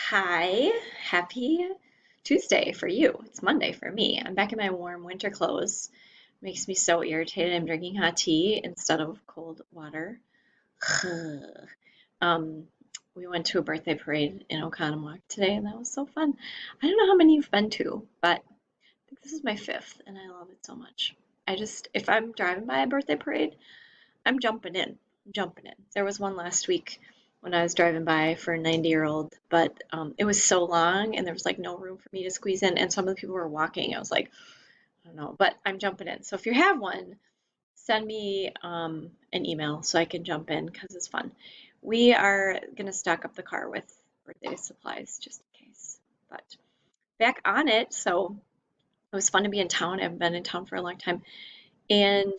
Hi, happy Tuesday for you. It's Monday for me. I'm back in my warm winter clothes. Makes me so irritated. I'm drinking hot tea instead of cold water. Um, we went to a birthday parade in Oconomowoc today, and that was so fun. I don't know how many you've been to, but I think this is my fifth, and I love it so much. If I'm driving by a birthday parade, I'm jumping in. I'm jumping in. There was one last week when I was driving by for a 90-year-old, but it was so long and there was like no room for me to squeeze in, and some of the people were walking. I was like, I don't know, but I'm jumping in. So if you have one, send me an email so I can jump in because it's fun. We are gonna stock up the car with birthday supplies just in case. But back on it, so it was fun to be in town. I haven't been in town for a long time, and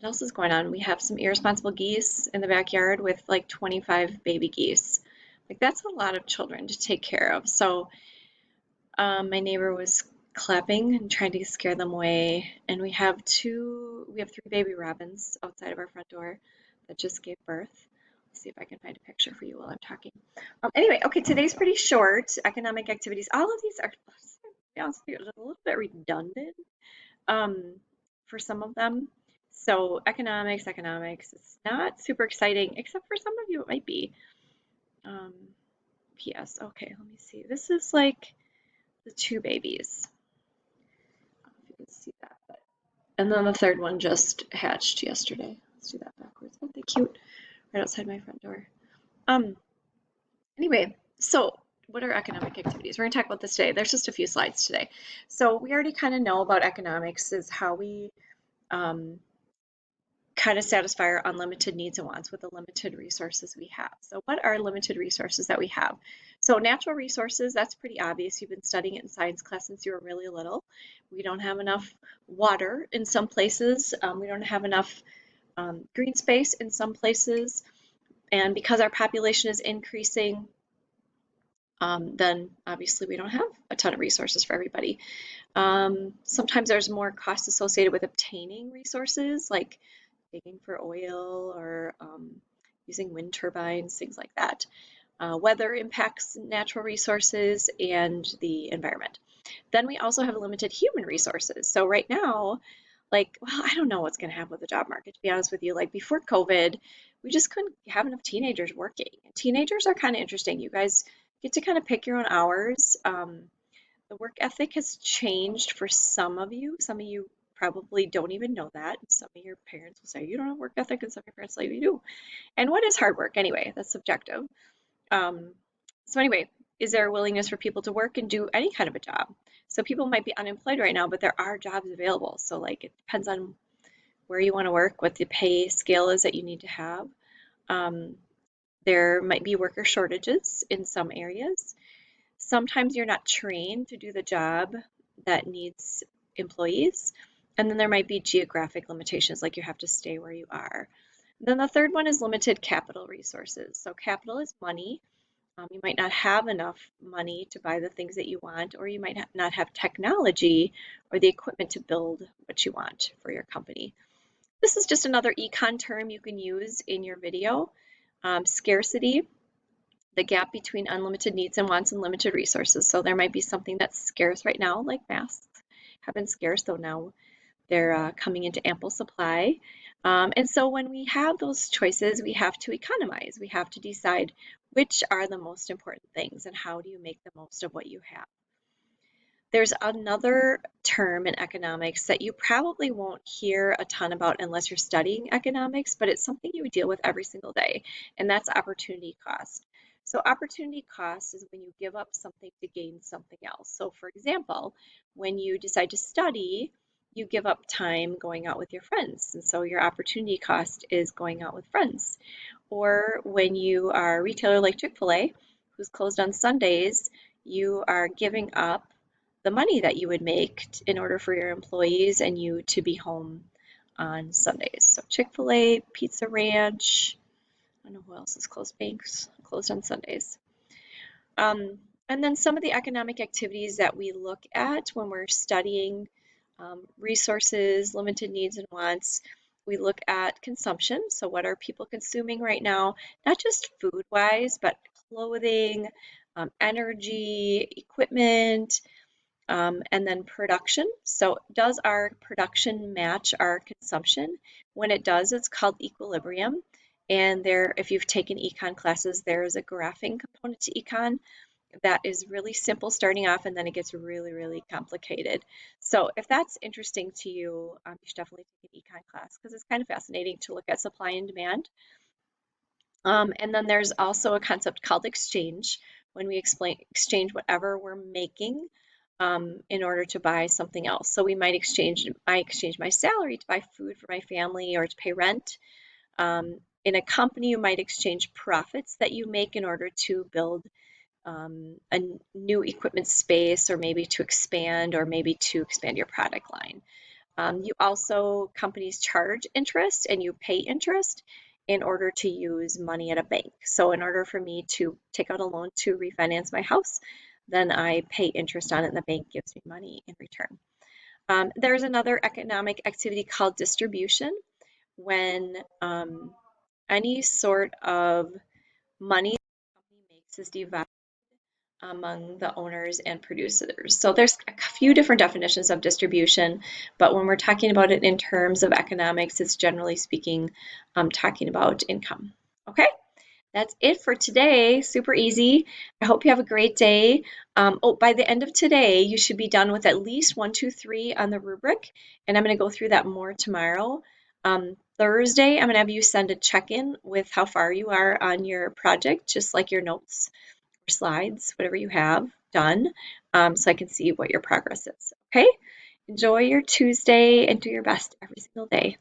what else is going on? We have some irresponsible geese in the backyard with like 25 baby geese. Like that's a lot of children to take care of. So my neighbor was clapping and trying to scare them away. And we have three baby robins outside of our front door that just gave birth. Let's see if I can find a picture for you while I'm talking. Anyway, okay, today's pretty short. Economic activities. All of these are, to be honest with you, a little bit redundant um, for some of them. So economics, it's not super exciting, except for some of you it might be. Um, PS, okay, let me see. This is like the two babies. I don't know if you can see that, and then the third one just hatched yesterday. Let's do that backwards. Aren't they cute? Right outside my front door. Um, anyway, so what are economic activities? We're gonna talk about this today. There's just a few slides today. So we already kind of know about economics is how we um, kind of satisfy our unlimited needs and wants with the limited resources we have. So what are limited resources that we have? So natural resources, that's pretty obvious. You've been studying it in science class since you were really little. We don't have enough water in some places. We don't have enough green space in some places. And because our population is increasing, then obviously we don't have a ton of resources for everybody. Sometimes there's more costs associated with obtaining resources, like digging for oil or using wind turbines, things like that. Weather impacts natural resources and the environment. Then we also have limited human resources. So right now, like, well, I don't know what's going to happen with the job market, to be honest with you. Like before COVID, we just couldn't have enough teenagers working. Teenagers are kind of interesting. You guys get to kind of pick your own hours. The work ethic has changed for some of you. Some of you probably don't even know that. Some of your parents will say you don't have work ethic, and some of your parents say you do. And what is hard work anyway? That's subjective. Um, so anyway, is there a willingness for people to work and do any kind of a job? So people might be unemployed right now, but there are jobs available. So like it depends on where you want to work, what the pay scale is that you need to have. Um, there might be worker shortages in some areas. Sometimes you're not trained to do the job that needs employees. And then there might be geographic limitations, like you have to stay where you are. Then the third one is limited capital resources. So capital is money. You might not have enough money to buy the things that you want, or you might not have technology or the equipment to build what you want for your company. This is just another econ term you can use in your video. Scarcity, the gap between unlimited needs and wants and limited resources. So there might be something that's scarce right now, like masks have been scarce, though now they're coming into ample supply. And so when we have those choices, we have to economize. We have to decide which are the most important things and how do you make the most of what you have. There's another term in economics that you probably won't hear a ton about unless you're studying economics, but it's something you deal with every single day, and that's opportunity cost. So opportunity cost is when you give up something to gain something else. So for example, when you decide to study, you give up time going out with your friends, and so your opportunity cost is going out with friends. Or when you are a retailer like Chick-fil-A, who's closed on Sundays, you are giving up the money that you would make in order for your employees and you to be home on Sundays. So Chick-fil-A, Pizza Ranch, I don't know who else is closed, banks closed on Sundays. And then some of the economic activities that we look at when we're studying resources, limited needs and wants, we look at consumption. So what are people consuming right now, not just food-wise, but clothing, energy, equipment, and then production. So does our production match our consumption? When it does, it's called equilibrium. And there, if you've taken econ classes, there is a graphing component to econ that is really simple starting off, and then it gets really, really complicated. So if that's interesting to you, you should definitely take an econ class because it's kind of fascinating to look at supply and demand. And then there's also a concept called exchange, when we exchange whatever we're making in order to buy something else. So I exchange my salary to buy food for my family or to pay rent. In a company, you might exchange profits that you make in order to build a new equipment space, or maybe to expand, or maybe to expand your product line. Companies charge interest and you pay interest in order to use money at a bank. So in order for me to take out a loan to refinance my house, then I pay interest on it and the bank gives me money in return. There's another economic activity called distribution, when any sort of money the company makes is divided among the owners and producers. So there's a few different definitions of distribution, but when we're talking about it in terms of economics, it's generally speaking talking about income. Okay, that's it for today. Super easy. I hope you have a great day. By the end of today, you should be done with at least 1, 2, 3 on the rubric, and I'm going to go through that more tomorrow. Thursday, I'm going to have you send a check-in with how far you are on your project, just like your notes or slides, whatever you have done, so I can see what your progress is. Okay? Enjoy your Tuesday and do your best every single day.